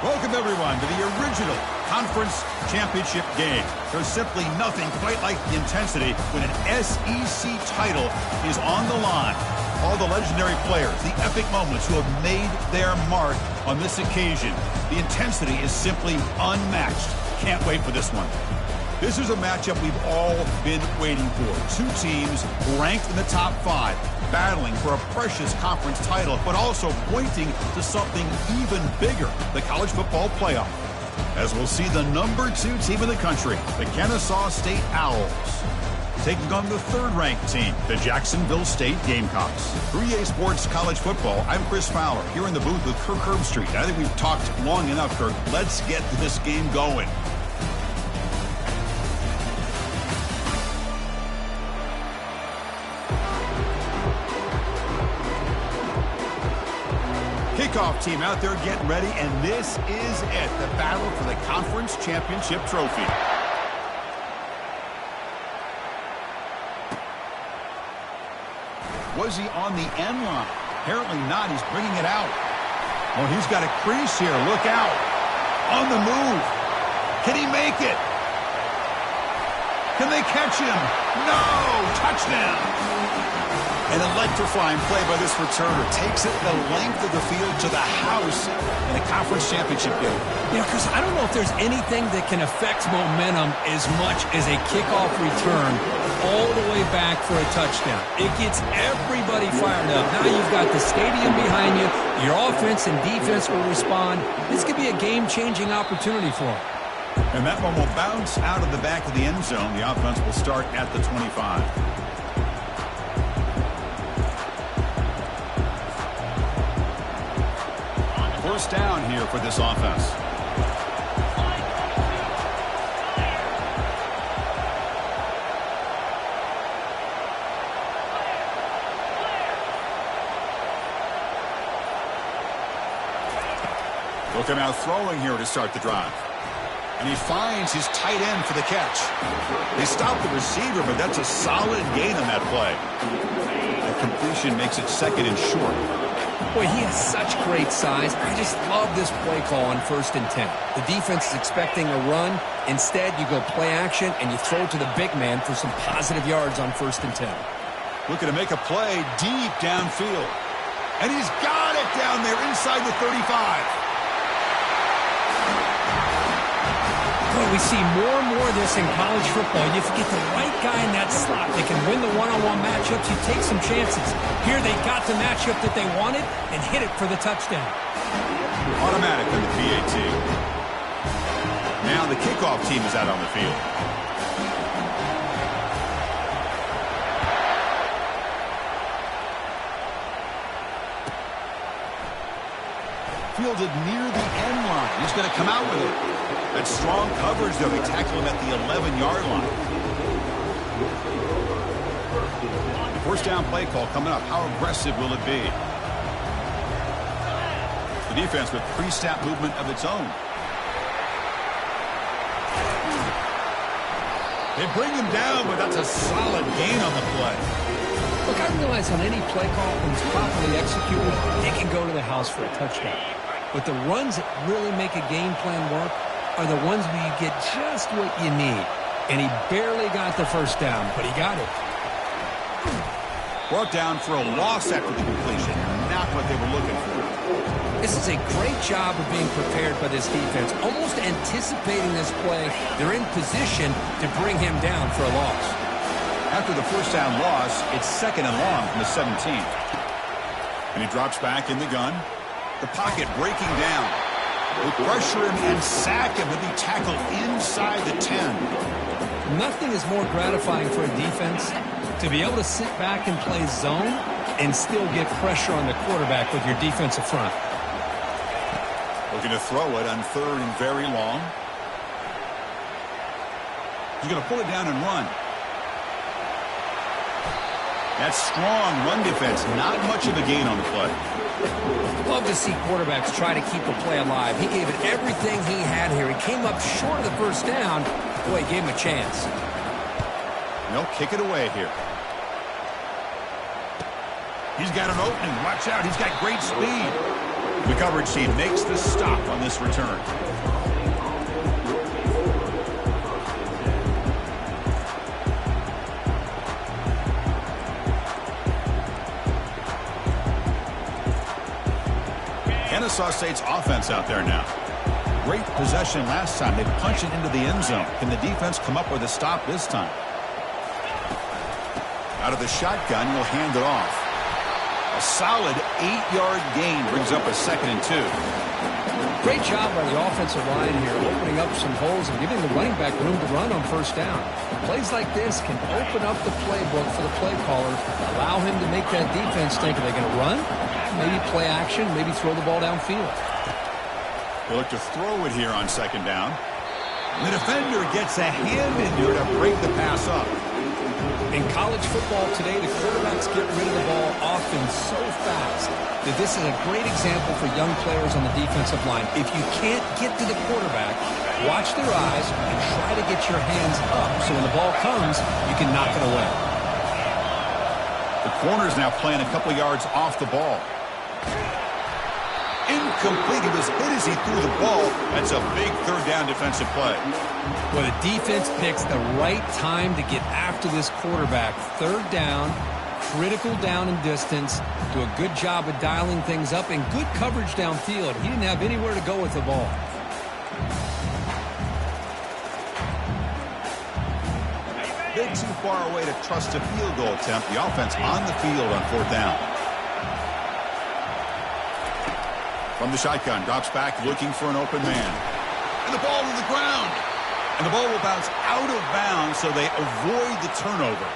Welcome, everyone, to the original conference championship game. There's simply nothing quite like the intensity when an SEC title is on the line. All the legendary players, the epic moments who have made their mark on this occasion. The intensity is simply unmatched. Can't wait for this one. This is a matchup we've all been waiting for. Two teams ranked in the top 5, battling for a precious conference title, but also pointing to something even bigger, the college football playoff. As we'll see the number 2 team in the country, the Kennesaw State Owls, taking on the 3rd-ranked team, the Jacksonville State Gamecocks. For EA Sports College Football, I'm Chris Fowler, here in the booth with Kirk Herbstreit. I think we've talked long enough, Kirk. Let's get this game going. Kickoff team out there getting ready, and this is it, the battle for the conference championship trophy. Was he on the end line? Apparently not. He's bringing it out. Oh, he's got a crease here. Look out. On the move. Can he make it? Can they catch him? No! Touchdown! An electrifying play by this returner takes it the length of the field to the house in a conference championship game. You know, Chris, I don't know if there's anything that can affect momentum as much as a kickoff return all the way back for a touchdown. It gets everybody fired up. Now you've got the stadium behind you. Your offense and defense will respond. This could be a game-changing opportunity for them. And that one will bounce out of the back of the end zone. The offense will start at the 25. First down here for this offense. Looking out throwing here to start the drive. And he finds his tight end for the catch. They stop the receiver, but that's a solid gain on that play. That completion makes it 2nd and short. Boy, he has such great size. I just love this play call on 1st and 10. The defense is expecting a run. Instead, you go play action, and you throw to the big man for some positive yards on 1st and 10. Looking to make a play deep downfield. And he's got it down there inside the 35. Boy, we see more and more of this in college football. If you get the right guy in that slot, they can win the one-on-one matchups. You take some chances. Here they got the matchup that they wanted and hit it for the touchdown. Automatic on the PAT. Now the kickoff team is out on the field. Fielded near the end line. He's going to come out with it. That's strong coverage, though. They tackle him at the 11-yard line. First down play call coming up. How aggressive will it be? The defense with pre-snap movement of its own. They bring him down, but that's a solid gain on the play. Look, I realize on any play call, when it's properly executed, they can go to the house for a touchdown. But the runs that really make a game plan work are the ones where you get just what you need. And he barely got the first down, but he got it. Brought down for a loss after the completion. Not what they were looking for. This is a great job of being prepared by this defense. Almost anticipating this play, they're in position to bring him down for a loss. After the first down loss, it's 2nd and long from the 17. And he drops back in the gun. The pocket breaking down. They pressure him and sack him. He'll be tackled inside the 10. Nothing is more gratifying for a defense to be able to sit back and play zone and still get pressure on the quarterback with your defensive front. Looking to throw it on 3rd and very long. He's going to pull it down and run. That strong run defense, not much of a gain on the play. Love to see quarterbacks try to keep a play alive. He gave it everything he had here. He came up short of the first down. Boy, he gave him a chance. They'll kick it away here. He's got an opening. Watch out. He's got great speed. The coverage team makes the stop on this return. Kennesaw State's offense out there now. Great possession last time. They punched it into the end zone. Can the defense come up with a stop this time? Out of the shotgun, he'll hand it off. A solid 8-yard gain brings up a 2nd and 2. Great job by the offensive line here, opening up some holes and giving the running back room to run on first down. Plays like this can open up the playbook for the play caller, allow him to make that defense think, are they going to run? Maybe play action, maybe throw the ball downfield. They look to throw it here on 2nd down. And the defender gets a hand in there to break the pass up. In college football today, the quarterbacks get rid of the ball often so fast that this is a great example for young players on the defensive line. If you can't get to the quarterback, watch their eyes and try to get your hands up so when the ball comes, you can knock it away. The corner's now playing a couple yards off the ball. Incomplete. He was hit as he threw the ball. That's a big 3rd down defensive play. Well, the defense picks the right time to get after this quarterback. 3rd down, critical down and distance. Do a good job of dialing things up and good coverage downfield. He didn't have anywhere to go with the ball. Bit too far away to trust a field goal attempt. The offense on the field on 4th down. From the shotgun, drops back looking for an open man. And the ball to the ground. And the ball will bounce out of bounds so they avoid the turnover.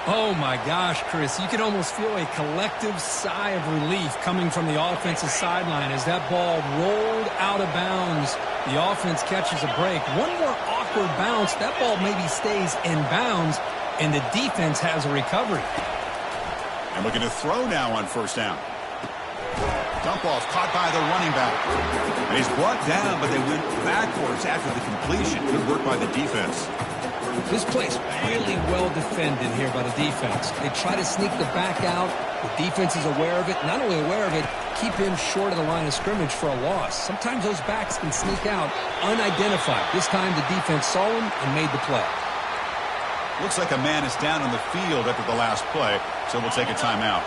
Oh my gosh, Chris, you can almost feel a collective sigh of relief coming from the offensive sideline as that ball rolled out of bounds. The offense catches a break. One more awkward bounce, that ball maybe stays in bounds, and the defense has a recovery. And looking to throw now on 1st down. Dump ball's caught by the running back. And he's brought down, but they went backwards after the completion. Good work by the defense. This play's really well defended here by the defense. They try to sneak the back out. The defense is aware of it. Not only aware of it, keep him short of the line of scrimmage for a loss. Sometimes those backs can sneak out unidentified. This time the defense saw him and made the play. Looks like a man is down on the field after the last play, so we'll take a timeout.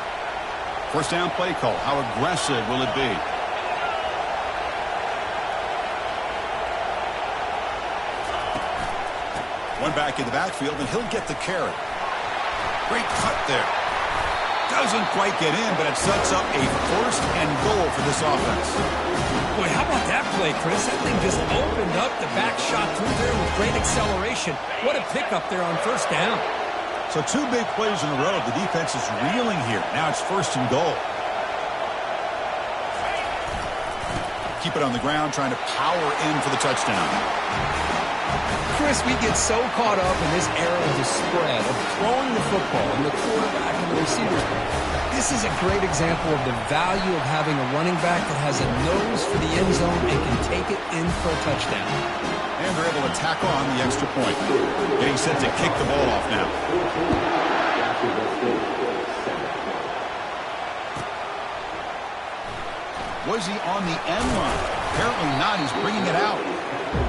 1st down play call. How aggressive will it be? One back in the backfield, and he'll get the carry. Great cut there. Doesn't quite get in, but it sets up a 1st and goal for this offense. Boy, how about that play, Chris? That thing just opened up. The back shot through there with great acceleration. What a pickup there on 1st down. So 2 big plays in a row. The defense is reeling here. Now it's 1st and goal. Keep it on the ground, trying to power in for the touchdown. Chris, we get so caught up in this era of the spread, of throwing the football and the quarterback and the receivers. This is a great example of the value of having a running back that has a nose for the end zone and can take it in for a touchdown. And they're able to tack on the extra point. Getting set to kick the ball off now. Was he on the end line? Apparently not. He's bringing it out.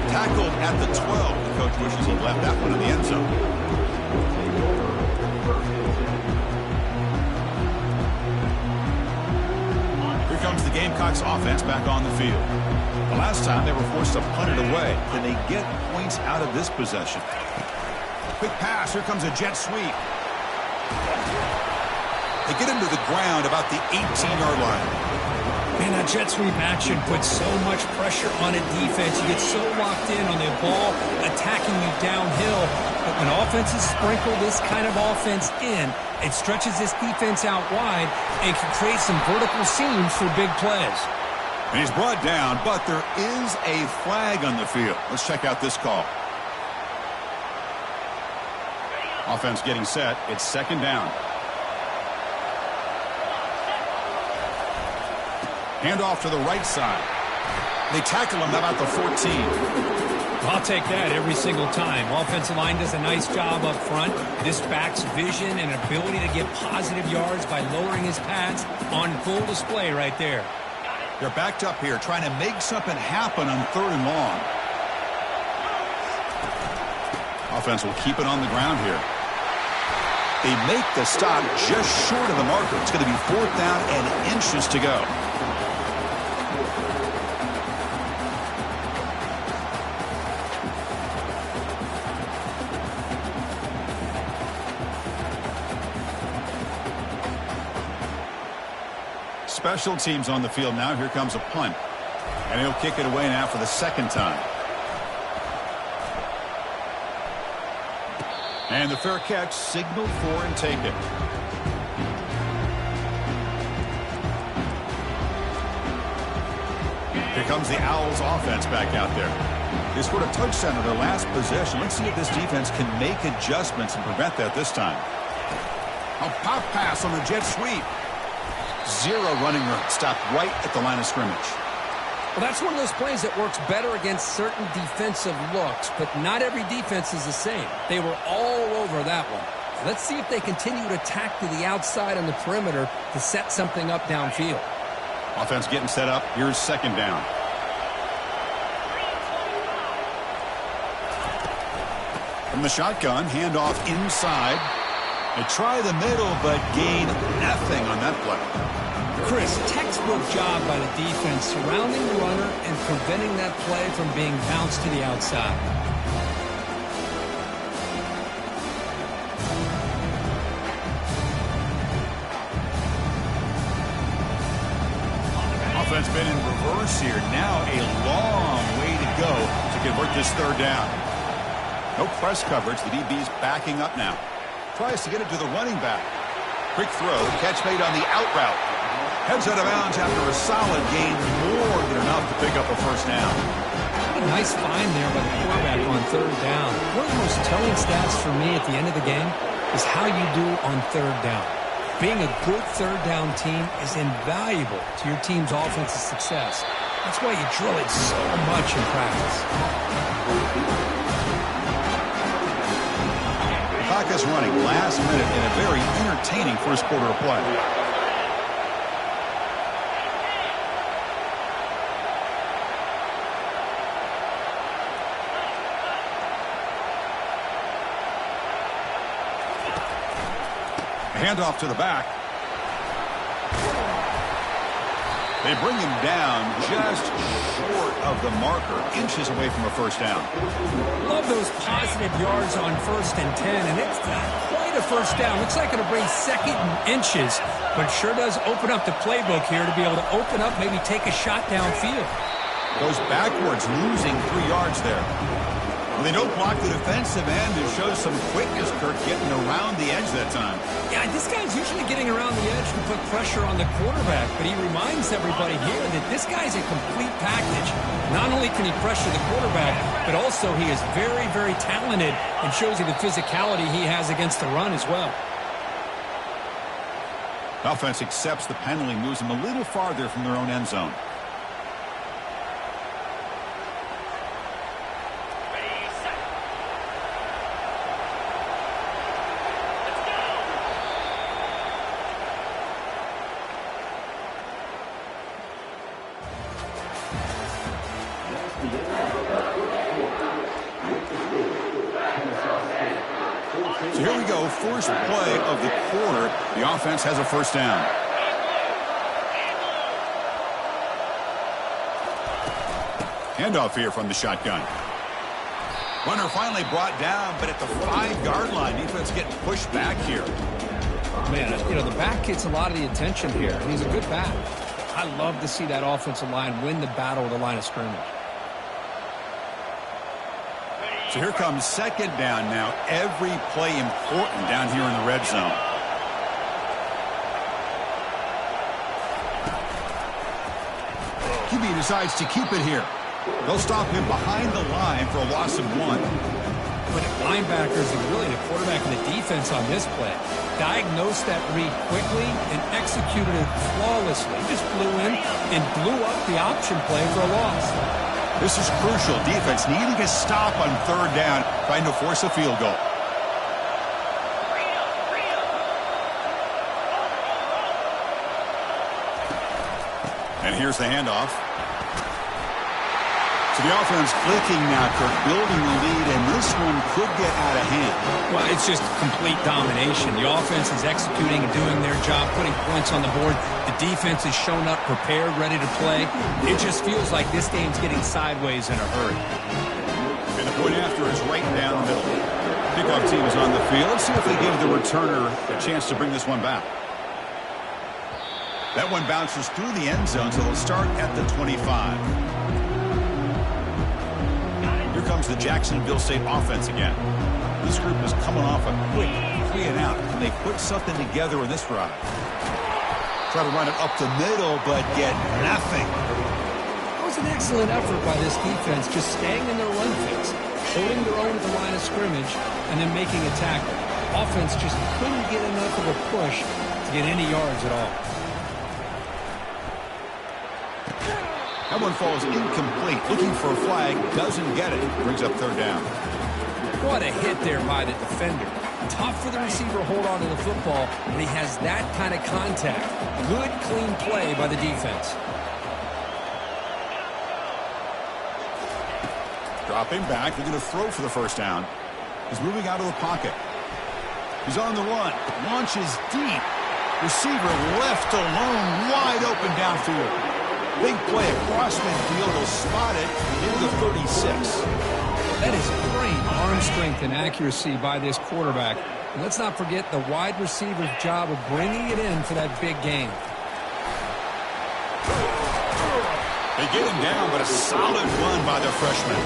Tackled at the 12. The coach wishes he left that one in the end zone. Here comes the Gamecocks offense back on the field. The last time they were forced to punt it away. Can they get points out of this possession? Quick pass. Here comes a jet sweep. They get him to the ground about the 18-yard line. Man, that jet sweep action puts so much pressure on a defense. You get so locked in on the ball attacking you downhill. But when offenses sprinkle this kind of offense in, it stretches this defense out wide and can create some vertical seams for big plays. And he's brought down, but there is a flag on the field. Let's check out this call. Offense getting set. It's 2nd down. Hand off to the right side. They tackle him about the 14. I'll take that every single time. Offensive line does a nice job up front. This back's vision and ability to get positive yards by lowering his pads on full display right there. They're backed up here trying to make something happen on 3rd and long. Offense will keep it on the ground here. They make the stop just short of the marker. It's going to be 4th down and inches to go. Special teams on the field now. Here comes a punt. And he'll kick it away now for the 2nd time. And the fair catch signaled for and taken. Here comes the Owls offense back out there. They scored a touchdown in their last possession. Let's see if this defense can make adjustments and prevent that this time. A pop pass on the jet sweep. 0 running room. Stopped right at the line of scrimmage. Well, that's one of those plays that works better against certain defensive looks, but not every defense is the same. They were all over that one. Let's see if they continue to attack to the outside on the perimeter to set something up downfield. Offense getting set up. Here's 2nd down. From the shotgun, handoff inside. They try the middle, but gain nothing on that play. Chris, textbook job by the defense surrounding the runner and preventing that play from being bounced to the outside. Offense been in reverse here. Now a long way to go to convert this 3rd down. No press coverage. The DB's backing up now. Tries to get it to the running back. Quick throw. Catch made on the out route. Heads out of bounds after a solid gain. More than enough to pick up a 1st down. A nice find there by the quarterback on 3rd down. One of the most telling stats for me at the end of the game is how you do on 3rd down. Being a good 3rd down team is invaluable to your team's offensive success. That's why you drill it so much in practice. Clock is running last minute in a very entertaining 1st quarter of play. Handoff to the back. They bring him down just short of the marker, inches away from a 1st down. Love those positive yards on 1st and 10, and it's not quite a 1st down. Looks like it'll bring 2nd and inches, but sure does open up the playbook here to be able to open up, maybe take a shot downfield. Goes backwards, losing 3 yards there. When they don't block the defensive end, it shows some quickness, Kirk, getting around the edge that time. Yeah, this guy's usually getting around the edge to put pressure on the quarterback, but he reminds everybody here that this guy's a complete package. Not only can he pressure the quarterback, but also he is very, very talented and shows you the physicality he has against the run as well. Offense accepts the penalty, moves them a little farther from their own end zone. So here we go, first play of the quarter. The offense has a 1st down. Handoff here from the shotgun. Runner finally brought down, but at the 5-yard line, defense getting pushed back here. Man, you know, the back gets a lot of the attention here. He's a good back. I love to see that offensive line win the battle with the line of scrimmage. So here comes 2nd down now. Every play important down here in the red zone. QB decides to keep it here. They'll stop him behind the line for a loss of 1. But the linebackers and really the quarterback and the defense on this play diagnosed that read quickly and executed it flawlessly. Just flew in and blew up the option play for a loss. This is crucial. Defense needing a stop on 3rd down, trying to force a field goal. And here's the handoff. So the offense clicking now, Kirk, building the lead, and this one could get out of hand. Well, it's just complete domination. The offense is executing and doing their job, putting points on the board. The defense has shown up, prepared, ready to play. It just feels like this game's getting sideways in a hurry. And the point after is right down the middle. Kickoff team is on the field. Let's see if they give the returner a chance to bring this one back. That one bounces through the end zone, so they'll start at the 25. Here comes the Jacksonville State offense again. This group is coming off a quick 3-and-out. Can they put something together in this drive? Try to run it up the middle, but get nothing. It was an excellent effort by this defense, just staying in their run fix, holding their own at the line of scrimmage, and then making a tackle. Offense just couldn't get enough of a push to get any yards at all. That one falls incomplete. Looking for a flag, doesn't get it. Brings up third down. What a hit there by the defender. Tough for the receiver to hold on to the football, but he has that kind of contact. Good, clean play by the defense. Dropping back. They're going to throw for the first down. He's moving out of the pocket. He's on the run. Launches deep. Receiver left alone, wide open downfield. Big play across midfield. He'll spot it into the 36. That is great arm strength and accuracy by this quarterback. And let's not forget the wide receiver's job of bringing it in for that big game. They get him down, but a solid run by the freshman.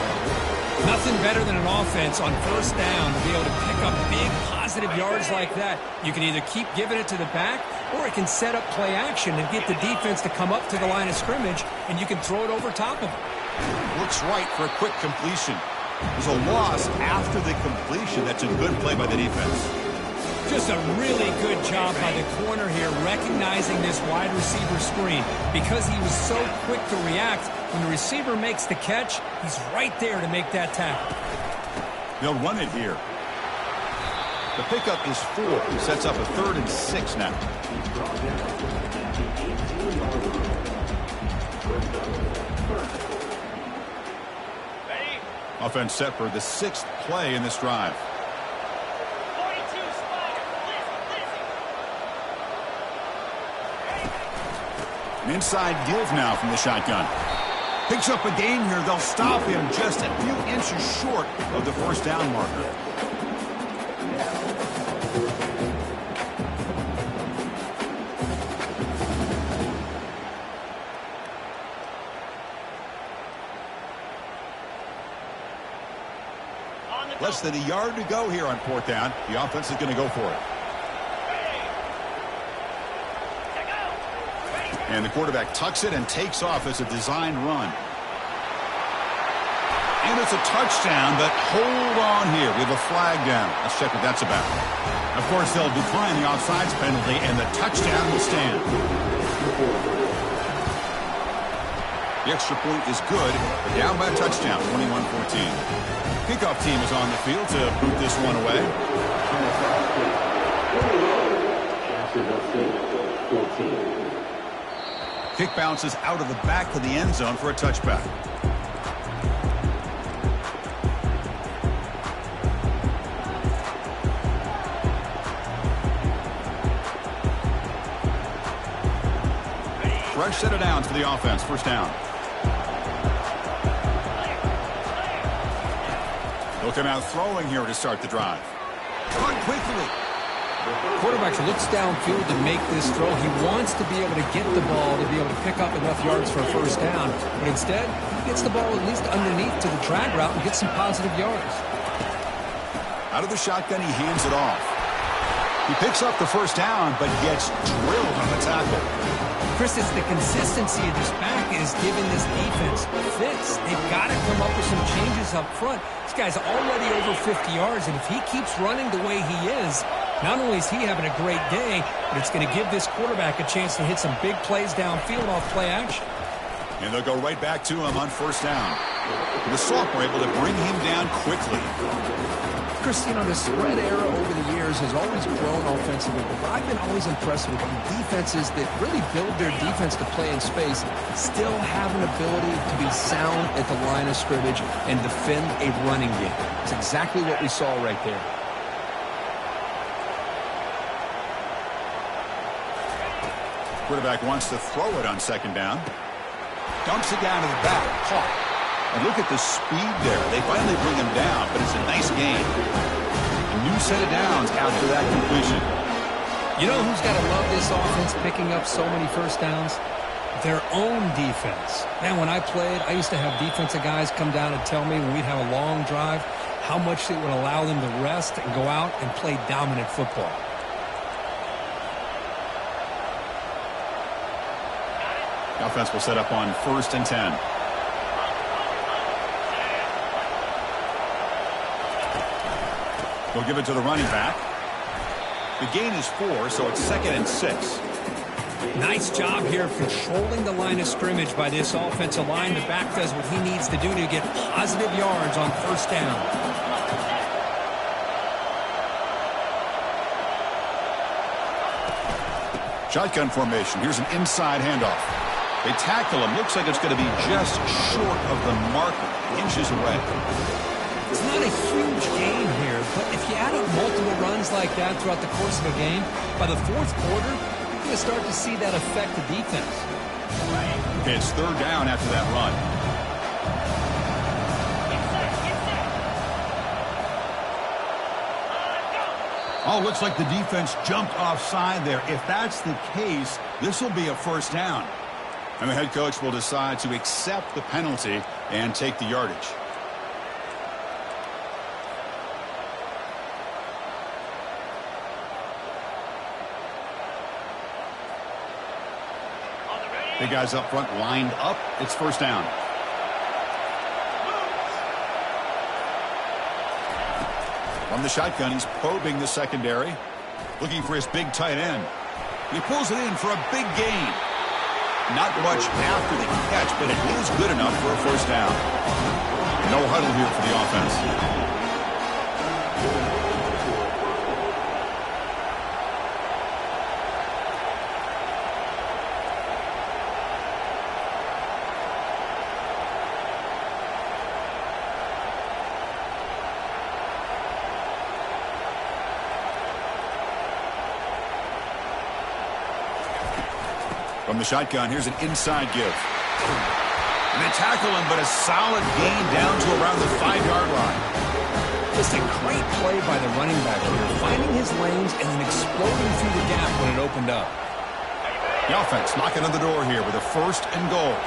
Nothing better than an offense on first down to be able to pick up big positive yards like that. You can either keep giving it to the back, or it can set up play action and get the defense to come up to the line of scrimmage, and you can throw it over top of it. Looks right for a quick completion. There's a loss after the completion. That's a good play by the defense. Just a really good job by the corner here, recognizing this wide receiver screen. Because he was so quick to react, when the receiver makes the catch, he's right there to make that tackle. They'll run it here. The pickup is 4. Sets up a 3rd and 6 now. Offense set for the 6th play in this drive. An inside give now from the shotgun. Picks up a gain here. They'll stop him just a few inches short of the first down marker. Less than a yard to go here on 4th down. The offense is going to go for it. And the quarterback tucks it and takes off as a designed run. And it's a touchdown, but hold on here. We have a flag down. Let's check what that's about. Of course, they'll decline the offsides penalty, and the touchdown will stand. The extra point is good. They're down by a touchdown, 21-14. Kickoff team is on the field to boot this one away. Kick bounces out of the back of the end zone for a touchback. Fresh set of downs for the offense. First down. Looking out throwing here to start the drive. Run quickly. Quarterback looks downfield to make this throw. He wants to be able to get the ball to be able to pick up enough yards for a first down. But instead, he gets the ball at least underneath to the drag route and gets some positive yards. Out of the shotgun, he hands it off. He picks up the first down, but gets drilled on the tackle. Chris, it's the consistency of this back is giving this defense fits. They've got to come up with some changes up front. This guy's already over 50 yards, and if he keeps running the way he is, not only is he having a great day, but it's going to give this quarterback a chance to hit some big plays downfield off play action. And they'll go right back to him on first down. The Sauk were able to bring him down quickly. Chris, you know, the spread era over the years has always grown offensively, but I've been always impressed with the defenses that really build their defense to play in space, still have an ability to be sound at the line of scrimmage and defend a running game. It's exactly what we saw right there. Quarterback wants to throw it on second down. Dumps it down to the back. Caught. And look at the speed there. They finally bring him down, but it's a nice gain. A new set of downs after that completion. You know who's got to love this offense picking up so many first downs? Their own defense. Man, when I played, I used to have defensive guys come down and tell me when we'd have a long drive how much it would allow them to rest and go out and play dominant football. The offense will set up on 1st and 10. They'll give it to the running back. The gain is 4, so it's 2nd and 6. Nice job here of controlling the line of scrimmage by this offensive line. The back does what he needs to do to get positive yards on 1st down. Shotgun formation. Here's an inside handoff. They tackle him. Looks like it's going to be just short of the marker, inches away. It's not a huge gain here, but if you add up multiple runs like that throughout the course of a game, by the 4th quarter, you're going to start to see that affect the defense. Okay, it's 3rd down after that run. Oh, looks like the defense jumped offside there. If that's the case, this will be a 1st down. And the head coach will decide to accept the penalty and take the yardage. Big guys up front lined up. It's 1st down. From the shotgun, he's probing the secondary, looking for his big tight end. He pulls it in for a big gain. Not much after the catch, but it is good enough for a 1st down. No huddle here for the offense. From the shotgun, here's an inside give. And they tackle him, but a solid gain down to around the 5-yard line. Just a great play by the running back here, finding his lanes and then exploding through the gap when it opened up. The offense knocking on the door here with a 1st and goal.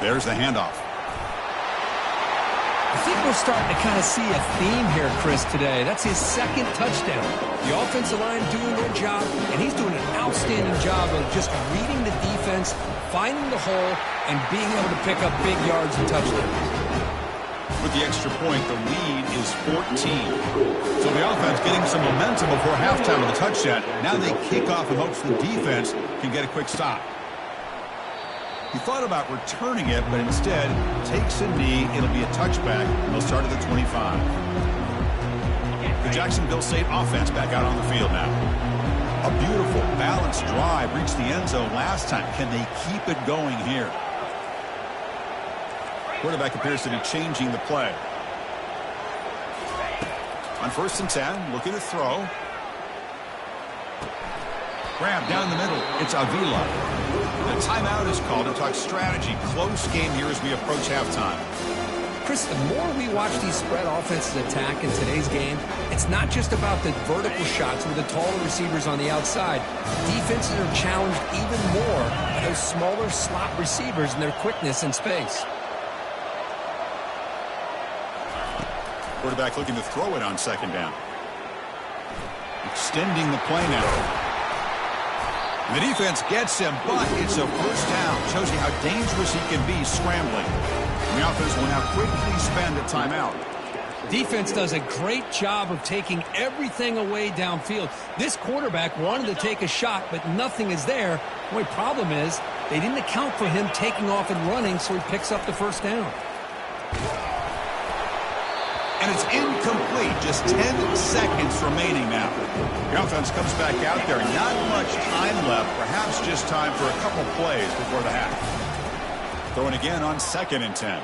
There's the handoff. I think we're starting to kind of see a theme here, Chris, today. That's his 2nd touchdown. The offensive line doing their job, and he's doing an outstanding job of just reading the defense, finding the hole, and being able to pick up big yards and touchdowns. With the extra point, the lead is 14. So the offense getting some momentum before halftime with a touchdown. Now they kick off in hopes the defense can get a quick stop. He thought about returning it, but instead takes a knee. It'll be a touchback, and they'll start at the 25. The Jacksonville State offense back out on the field now. A beautiful, balanced drive reached the end zone last time. Can they keep it going here? Quarterback appears to be changing the play. On 1st and 10, looking to throw. Grab down the middle. It's Avila. The timeout is called to talk strategy. Close game here as we approach halftime. Chris, the more we watch these spread offenses attack in today's game, it's not just about the vertical shots with the taller receivers on the outside. Defenses are challenged even more by those smaller slot receivers and their quickness in space. Quarterback looking to throw it on 2nd down. Extending the play now. The defense gets him, but it's a 1st down. Shows you how dangerous he can be scrambling. And the offense will now quickly spend a timeout. Defense does a great job of taking everything away downfield. This quarterback wanted to take a shot, but nothing is there. The only problem is they didn't account for him taking off and running, so he picks up the first down. And it's incomplete. Just 10 seconds remaining now. The offense comes back out there. Not much time left. Perhaps just time for a couple plays before the half. Throwing again on 2nd and 10.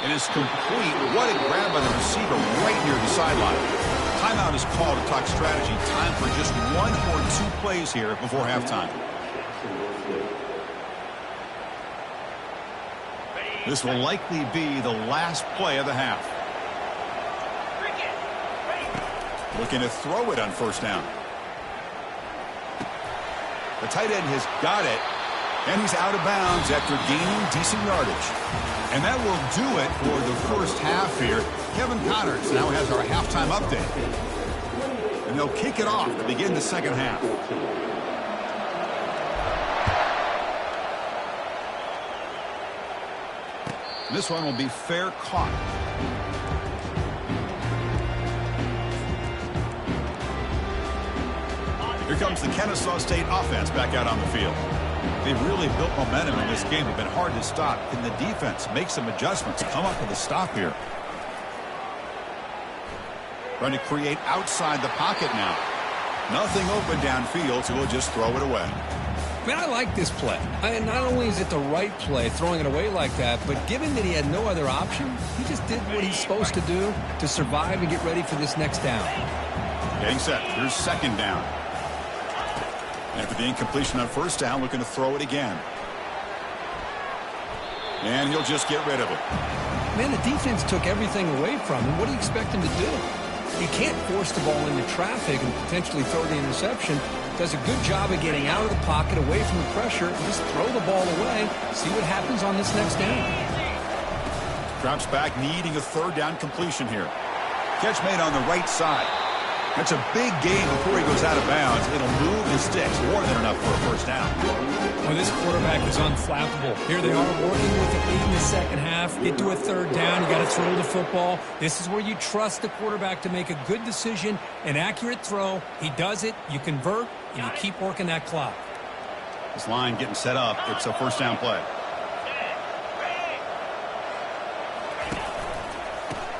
It is complete. What a grab by the receiver right near the sideline. Timeout is called to talk strategy. Time for just 1 or 2 plays here before halftime. This will likely be the last play of the half. Looking to throw it on 1st down. The tight end has got it. And he's out of bounds after gaining decent yardage. And that will do it for the first half here. Kevin Connors now has our halftime update. And they'll kick it off to begin the second half. This one will be fair caught. Here comes the Kennesaw State offense back out on the field. They've really built momentum in this game. They've been hard to stop. Can the defense make some adjustments? Come up with a stop here. Trying to create outside the pocket now. Nothing open downfield, so he'll just throw it away. Man, I like this play. Not only is it the right play, throwing it away like that, but given that he had no other option, he just did what he's supposed to do to survive and get ready for this next down. Getting set. Here's 2nd down. After the incompletion on 1st down, looking to throw it again. And he'll just get rid of it. Man, the defense took everything away from him. What do you expect him to do? He can't force the ball into traffic and potentially throw the interception. Does a good job of getting out of the pocket, away from the pressure, and just throw the ball away. See what happens on this next down. Drops back, needing a 3rd down completion here. Catch made on the right side. That's a big gain before he goes out of bounds. It'll move the sticks. More than enough for a 1st down. Well, this quarterback is unflappable. Here they are working with the lead in the second half. Get to a 3rd down. You got to throw the football. This is where you trust the quarterback to make a good decision, an accurate throw. He does it. You convert, and you keep working that clock. This line getting set up. It's a 1st down play.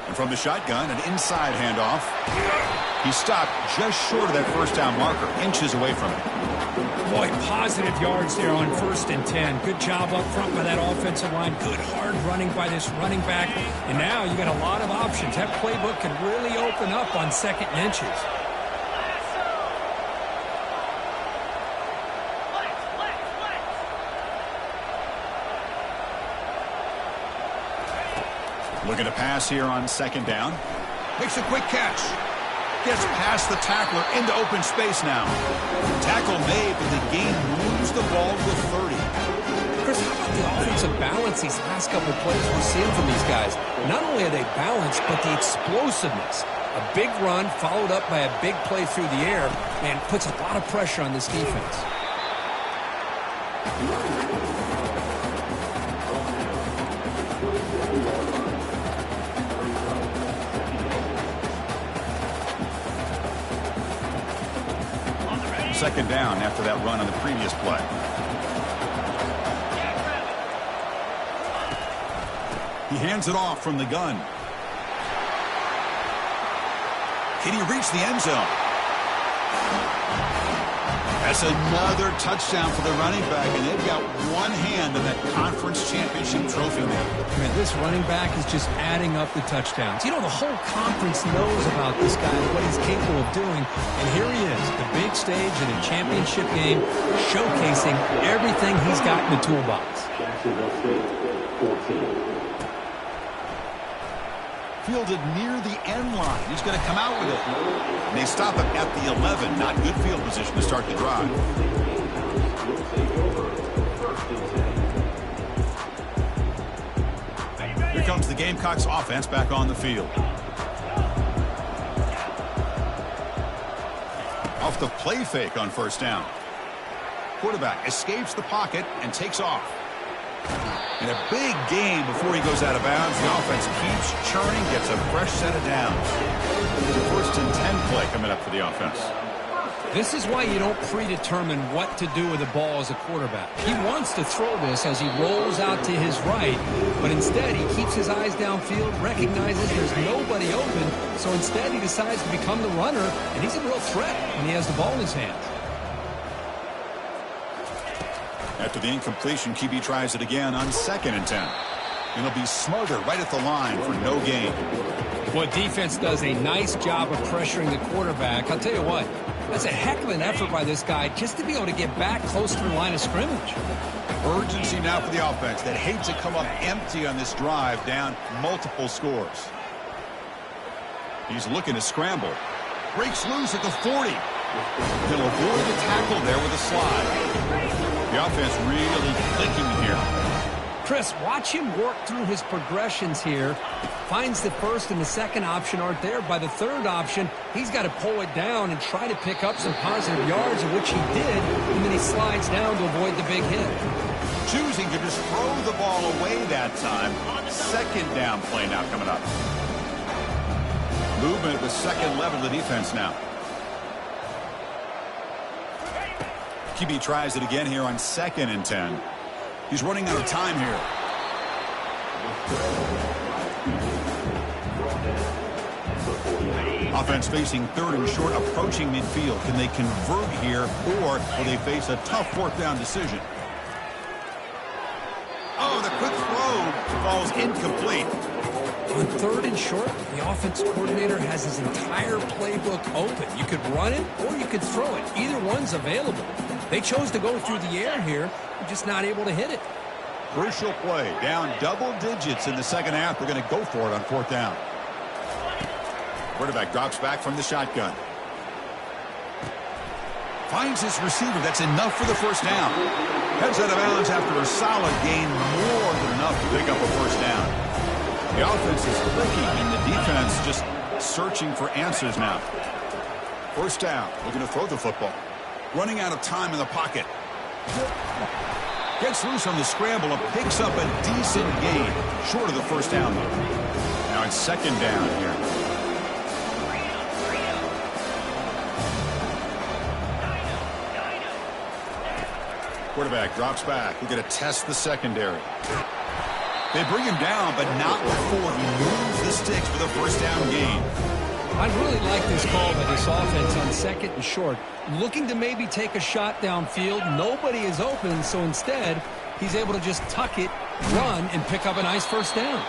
And from the shotgun, an inside handoff. He stopped just short of that 1st down marker, inches away from it. Boy, positive yards there on 1st and 10. Good job up front by that offensive line. Good hard running by this running back. And now you got a lot of options. That playbook can really open up on 2nd and inches. Looking to pass here on 2nd down. Makes a quick catch. Gets past the tackler into open space now. Tackle made, but the game moves the ball to 30. Chris, how about the offensive balance these last couple plays we're seeing from these guys? Not only are they balanced, but the explosiveness. A big run followed up by a big play through the air, and puts a lot of pressure on this defense. Second down after that run on the previous play. He hands it off from the gun. Can he reach the end zone? That's another touchdown for the running back, and they've got one hand on that conference championship trophy now. Man, this running back is just adding up the touchdowns. You know, the whole conference knows about this guy and what he's capable of doing. And here he is, the big stage in a championship game, showcasing everything he's got in the toolbox. Fielded near the end line. He's going to come out with it. And they stop him at the 11. Not good field position to start the drive. Here comes the Gamecocks offense back on the field. Off the play fake on 1st down. Quarterback escapes the pocket and takes off. And a big gain before he goes out of bounds. The offense keeps churning, gets a fresh set of downs. It's a 1st and 10 play coming up for the offense. This is why you don't predetermine what to do with the ball as a quarterback. He wants to throw this as he rolls out to his right, but instead he keeps his eyes downfield, recognizes there's nobody open, so instead he decides to become the runner, and he's a real threat when he has the ball in his hands. After the incompletion, QB tries it again on 2nd and 10. And he'll be smothered right at the line for no gain. Well, defense does a nice job of pressuring the quarterback. I'll tell you what, that's a heck of an effort by this guy just to be able to get back close to the line of scrimmage. Urgency now for the offense that hates to come up empty on this drive, down multiple scores. He's looking to scramble. Breaks loose at the 40. He'll avoid the tackle there with a slide. The offense really clicking here. Chris, watch him work through his progressions here. Finds the first and the second option aren't there. By the third option, he's got to pull it down and try to pick up some positive yards, of which he did, and then he slides down to avoid the big hit. Choosing to just throw the ball away that time. 2nd down play now coming up. Movement with 2nd level of the defense now. QB tries it again here on 2nd and 10. He's running out of time here. Offense facing 3rd and short, approaching midfield. Can they convert here, or will they face a tough 4th down decision? Oh, the quick throw falls incomplete. On 3rd and short, the offense coordinator has his entire playbook open. You could run it or you could throw it. Either one's available. They chose to go through the air here. They're just not able to hit it. Crucial play. Down double digits in the 2nd half. They're going to go for it on 4th down. Quarterback drops back from the shotgun. Finds his receiver. That's enough for the 1st down. Heads out of bounds after a solid gain. More than enough to pick up a 1st down. The offense is clicking, and the defense just searching for answers now. 1st down. Looking to throw the football. Running out of time in the pocket. Gets loose on the scramble and picks up a decent gain. Short of the 1st down, though. Now it's 2nd down here. Quarterback drops back. We're going to test the secondary. They bring him down, but not before he moves the sticks for the 1st down gain. I really like this call by this offense on 2nd and short. Looking to maybe take a shot downfield. Nobody is open, so instead, he's able to just tuck it, run, and pick up a nice 1st down.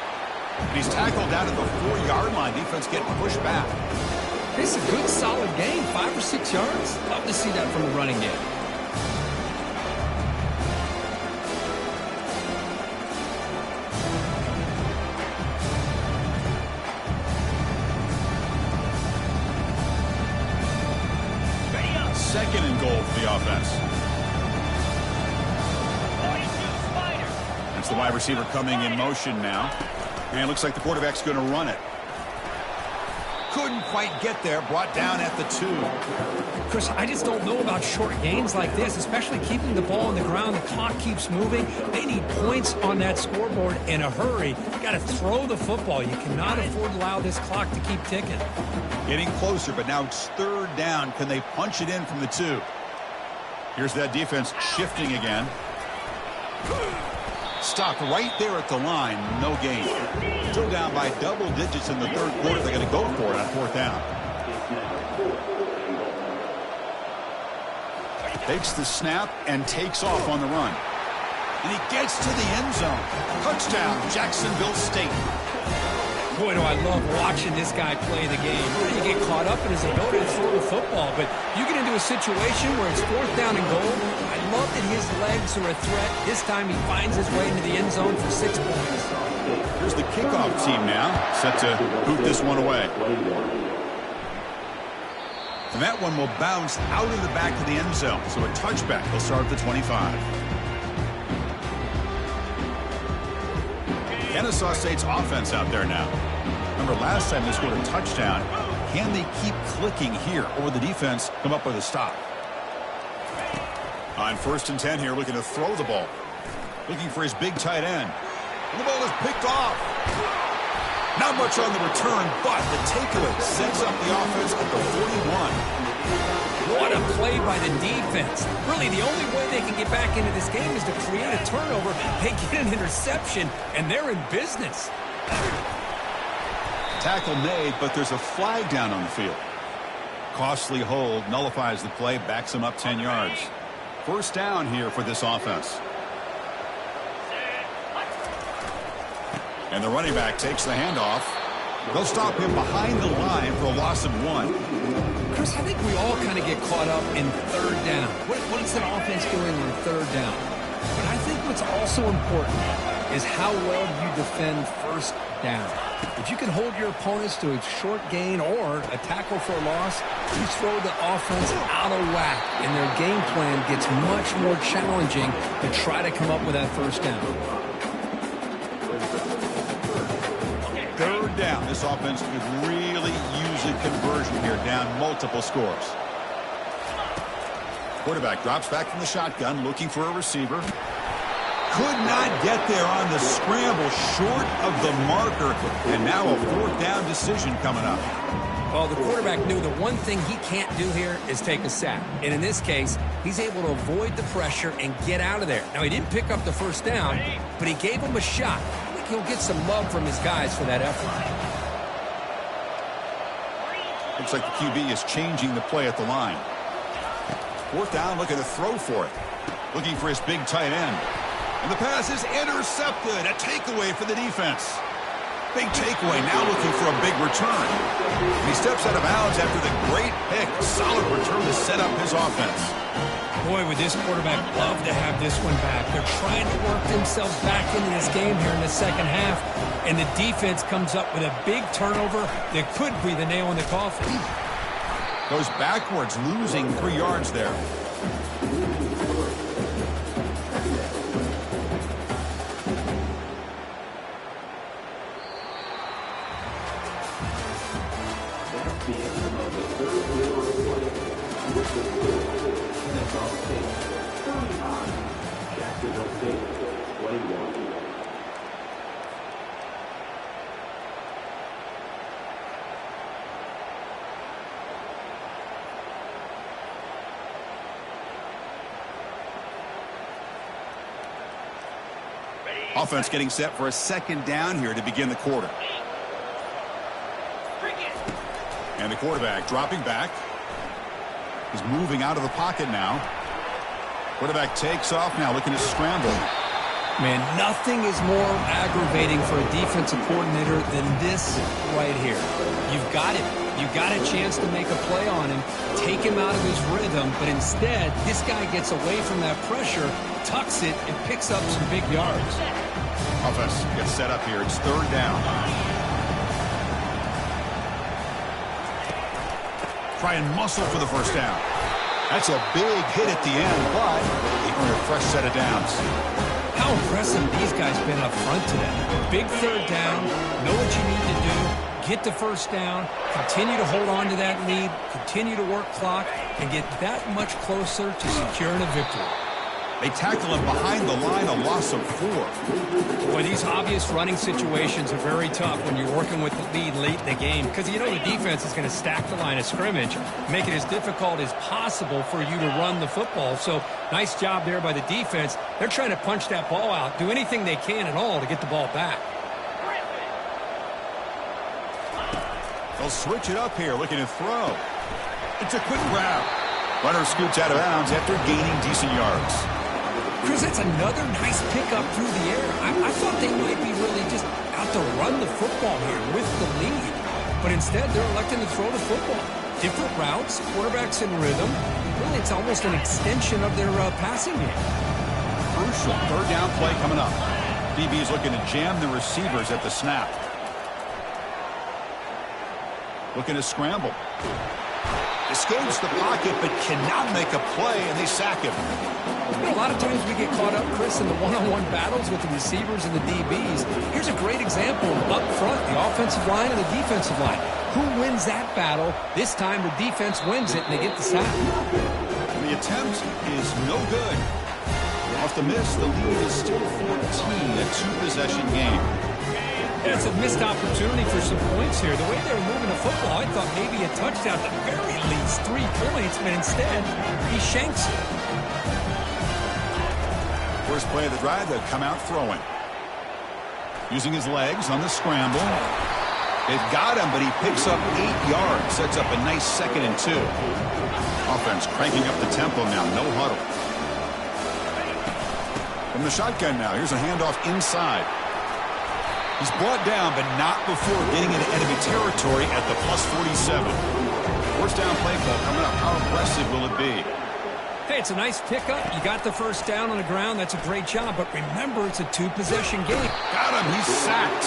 And he's tackled down at the 4-yard line. Defense getting pushed back. It's a good, solid gain, 5 or 6 yards. Love to see that from the running game. Second and goal for the offense. That's the wide receiver coming in motion now. And it looks like the quarterback's going to run it. Couldn't quite get there. Brought down at the 2. Chris, I just don't know about short gains like this, especially keeping the ball on the ground. The clock keeps moving. They need points on that scoreboard in a hurry. You got to throw the football. You cannot afford to allow this clock to keep ticking. Getting closer, but now it's 3rd down. Can they punch it in from the 2? Here's that defense shifting again. Stopped right there at the line. No gain. Still down by double digits in the 3rd quarter. They're going to go for it on 4th down. Takes the snap and takes off on the run. And he gets to the end zone. Touchdown, Jacksonville State. Boy, do I love watching this guy play the game. You get caught up in his ability to throw the football, but you get into a situation where it's 4th down and goal. I love that his legs are a threat. This time he finds his way into the end zone for 6 points. Here's the kickoff team now, set to boot this one away. And that one will bounce out of the back of the end zone, so a touchback will start at the 25. Kennesaw State's offense out there now. Remember last time they scored a touchdown. Can they keep clicking here, or will the defense come up with a stop? On 1st and 10 here, looking to throw the ball. Looking for his big tight end. And the ball is picked off. Not much on the return, but the takeaway sets up the offense at the 41. What a play by the defense. Really, the only way they can get back into this game is to create a turnover. They get an interception, and they're in business. Tackle made, but there's a flag down on the field. Costly hold nullifies the play, backs him up 10 yards. First down here for this offense. And the running back takes the handoff. They'll stop him behind the line for a loss of 1. Chris, I think we all kind of get caught up in third down. What is that offense doing on third down? But I think what's also important is how well you defend first down. If you can hold your opponents to a short gain or a tackle for a loss, you throw the offense out of whack, and their game plan gets much more challenging to try to come up with that first down. Third down. This offense could really use a conversion here, down multiple scores. Quarterback drops back from the shotgun, looking for a receiver. Could not get there on the scramble, short of the marker, and now a fourth down decision coming up. Well, the quarterback knew the one thing he can't do here is take a sack. And in this case, he's able to avoid the pressure and get out of there. Now, he didn't pick up the first down, but he gave him a shot. I think he'll get some love from his guys for that effort. Looks like the QB is changing the play at the line. Fourth down, looking to throw for it. Looking for his big tight end. And the pass is intercepted. A takeaway for the defense. Big takeaway, now looking for a big return. He steps out of bounds after the great pick. Solid return to set up his offense. Boy, would this quarterback love to have this one back. They're trying to work themselves back into this game here in the second half. And the defense comes up with a big turnover that could be the nail in the coffin. Goes backwards, losing 3 yards there. Offense getting set for a second down here to begin the quarter. And the quarterback dropping back. He's moving out of the pocket now. Quarterback takes off now, looking to scramble. Man, nothing is more aggravating for a defensive coordinator than this right here. You've got it. You've got a chance to make a play on him, take him out of his rhythm, but instead, this guy gets away from that pressure, tucks it, and picks up some big yards. Offense gets set up here. It's third down. Try and muscle for the first down. That's a big hit at the end, but they earn a fresh set of downs. How impressive these guys been up front today. Big third down, know what you need to do, get the first down, continue to hold on to that lead, continue to work clock, and get that much closer to securing a victory. They tackle him behind the line, a loss of 4. Boy, these obvious running situations are very tough when you're working with the lead late in the game because you know the defense is going to stack the line of scrimmage, make it as difficult as possible for you to run the football. So nice job there by the defense. They're trying to punch that ball out, do anything they can at all to get the ball back. They'll switch it up here, looking to throw. It's a quick grab. Runner scoots out of bounds after gaining decent yards. Chris, that's another nice pickup through the air. I thought they might be really just out to run the football here with the lead. But instead, they're electing to throw the football. Different routes, quarterbacks in rhythm. Really, it's almost an extension of their passing game. Crucial third down play coming up. DB's looking to jam the receivers at the snap. Looking to scramble. Escapes the pocket, but cannot make a play, and they sack him. You know, a lot of times we get caught up, Chris, in the one-on-one battles with the receivers and the DBs. Here's a great example up front, the offensive line and the defensive line. Who wins that battle? This time the defense wins it, and they get the sack. The attempt is no good. Off the miss, the lead is still 14, a two-possession game. Yeah, it's a missed opportunity for some points here. The way they were moving the football, I thought maybe a touchdown, at the very least 3 points, but instead, he shanks it. First play of the drive, they'll come out throwing. Using his legs on the scramble. They've got him, but he picks up 8 yards. Sets up a nice 2nd and 2. Offense cranking up the tempo now. No huddle. From the shotgun now. Here's a handoff inside. He's brought down, but not before getting into enemy territory at the +47. First down play call coming up. How aggressive will it be? Hey, it's a nice pickup. You got the first down on the ground. That's a great job. But remember, it's a two-possession game. Got him. He's sacked.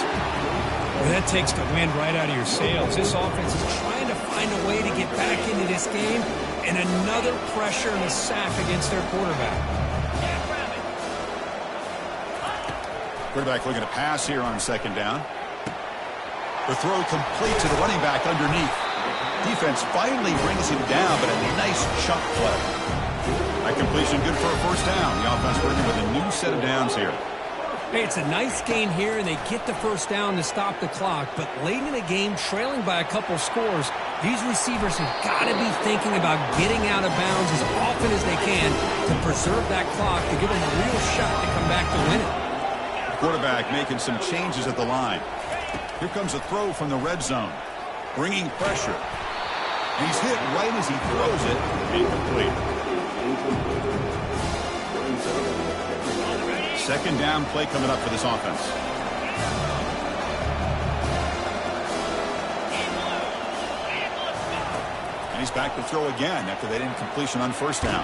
Well, that takes the wind right out of your sails. This offense is trying to find a way to get back into this game. And another pressure and a sack against their quarterback. Quarterback looking to pass here on 2nd down. The throw complete to the running back underneath. Defense finally brings him down, but a nice chunk play. That completion good for a first down. The offense working with a new set of downs here. Hey, it's a nice gain here, and they get the first down to stop the clock. But late in the game, trailing by a couple scores, these receivers have got to be thinking about getting out of bounds as often as they can to preserve that clock, to give them a real shot to come back to win it. Quarterback making some changes at the line. Here comes a throw from the red zone. Bringing pressure. And he's hit right as he throws it. Incomplete. 2nd down play coming up for this offense. And he's back to throw again after that incompletion on first down.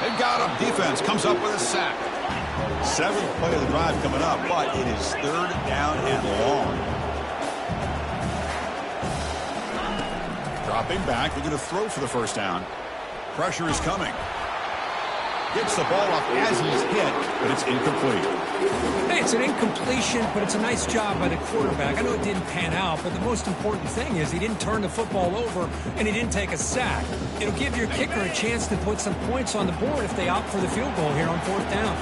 They've got him. Defense comes up with a sack. 7th play of the drive coming up, but it is 3rd down and long. Dropping back, looking to throw for the first down. Pressure is coming. Gets the ball up as he's hit, but it's incomplete. Hey, it's an incompletion, but it's a nice job by the quarterback. I know it didn't pan out, but the most important thing is he didn't turn the football over and he didn't take a sack. It'll give your kicker a chance to put some points on the board if they opt for the field goal here on 4th down.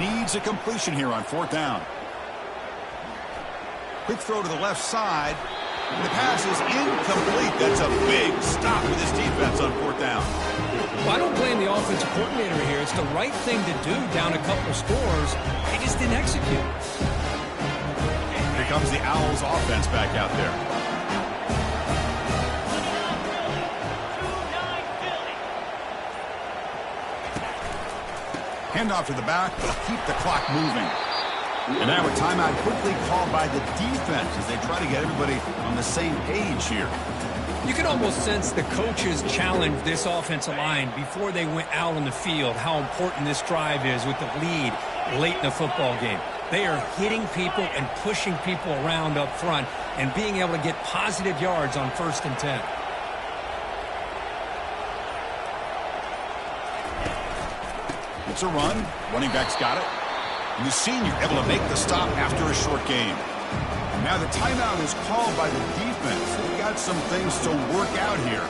Needs a completion here on 4th down. Quick throw to the left side. The pass is incomplete. That's a big stop with his defense on 4th down. Well, I don't blame the offensive coordinator here. It's the right thing to do down a couple scores. They just didn't execute. Here comes the Owls offense back out there. Handoff to the back, but keep the clock moving. And now a timeout quickly called by the defense as they try to get everybody on the same page here. You can almost sense the coaches challenged this offensive line before they went out on the field, how important this drive is with the lead late in the football game. They are hitting people and pushing people around up front and being able to get positive yards on 1st and 10. It's a run. Running back's got it. And the senior able to make the stop after a short game. Now the timeout is called by the defense. They've got some things to work out here.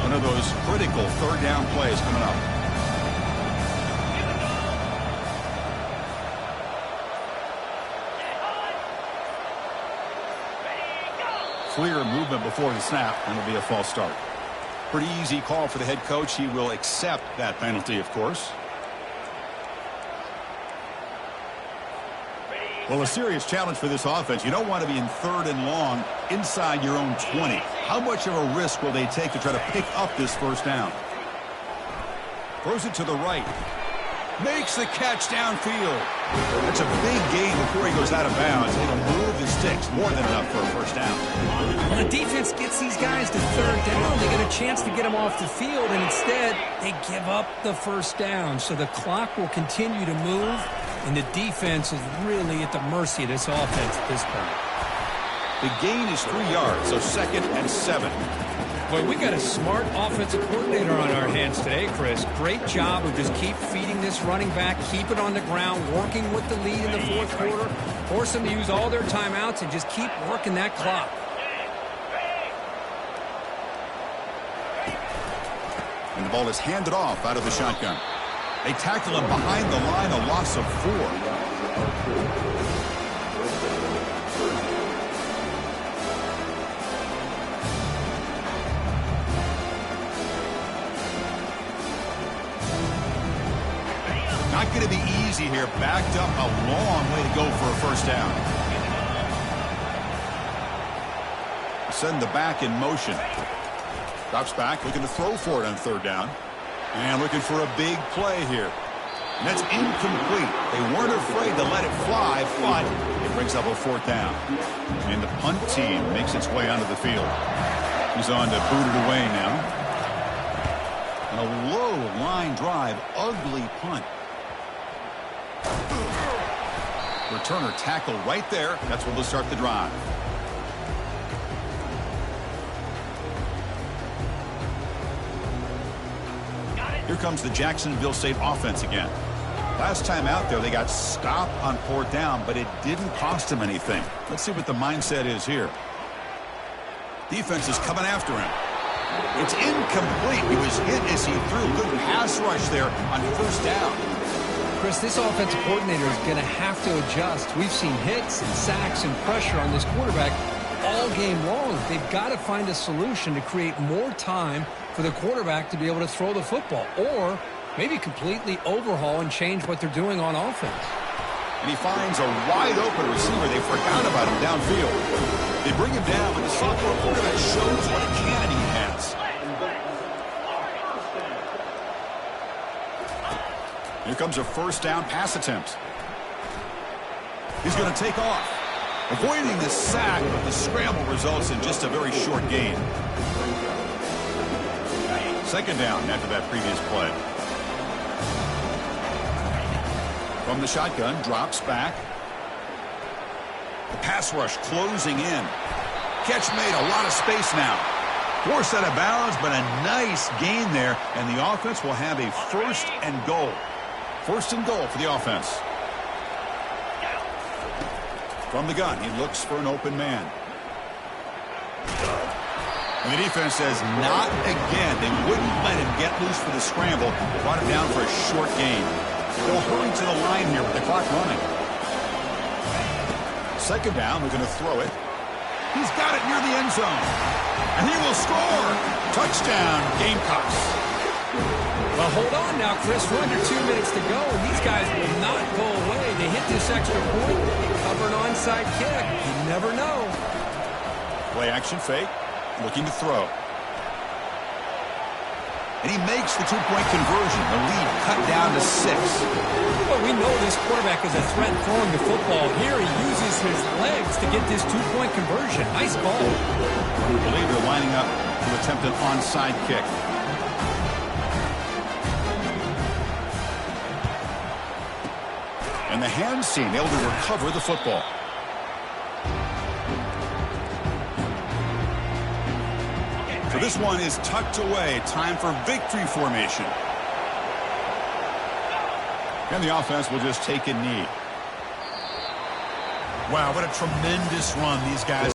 One of those critical 3rd down plays coming up. Clear movement before the snap, and it'll be a false start. Pretty easy call for the head coach. He will accept that penalty, of course. Well, a serious challenge for this offense. You don't want to be in 3rd and long inside your own 20. How much of a risk will they take to try to pick up this first down? Throws it to the right. Makes the catch downfield. That's a big gain before he goes out of bounds. It'll move the sticks. More than enough for a first down. Well, the defense gets these guys to 3rd down. They get a chance to get them off the field, and instead they give up the first down. So the clock will continue to move, and the defense is really at the mercy of this offense at this point. The gain is 3 yards, so 2nd and 7. Boy, we got a smart offensive coordinator on our hands today, Chris. Great job of just keep feeding this running back, keep it on the ground, working with the lead in the fourth quarter, force them to use all their timeouts, and just keep working that clock. And the ball is handed off out of the shotgun. They tackle him behind the line, a loss of 4. Not going to be easy here. Backed up a long way to go for a first down. Send the back in motion. Drops back, looking to throw for it on third down. And looking for a big play here. And that's incomplete. They weren't afraid to let it fly, but it brings up a fourth down. And the punt team makes its way onto the field. He's on to boot it away now. And a low line drive, ugly punt. Returner tackle right there. That's where they'll start the drive. Here comes the Jacksonville State offense again. Last time out there, they got stopped on fourth down, but it didn't cost them anything. Let's see what the mindset is here. Defense is coming after him. It's incomplete. He was hit as he threw. Good pass rush there on first down. Chris, this offensive coordinator is going to have to adjust. We've seen hits and sacks and pressure on this quarterback all game long. They've got to find a solution to create more time for the quarterback to be able to throw the football, or maybe completely overhaul and change what they're doing on offense. And he finds a wide open receiver. They forgot about him downfield. They bring him down, but the sophomore quarterback shows what a cannon he has. Here comes a first down pass attempt. He's going to take off. Avoiding the sack, but the scramble results in just a very short gain. Second down after that previous play. From the shotgun, drops back. The pass rush closing in. Catch made, a lot of space now. Forced out of bounds, but a nice gain there, and the offense will have a first and goal. First and goal for the offense. From the gun, he looks for an open man. And the defense says, not again. They wouldn't let him get loose for the scramble. Brought him down for a short gain. They'll hurry to the line here with the clock running. Second down, they're going to throw it. He's got it near the end zone. And he will score. Touchdown, Gamecocks. Well, hold on now, Chris. We're under 2 minutes to go, and these guys will not go away. They hit this extra point, cover an onside kick. You never know. Play action fake, looking to throw. And he makes the two-point conversion. The lead cut down to 6. Well, we know this quarterback is a threat throwing the football. Here he uses his legs to get this two-point conversion. Nice call. I believe they're lining up to attempt an onside kick. And the hands team able to recover the football. So this one is tucked away. Time for victory formation. And the offense will just take a knee. Wow, what a tremendous run these guys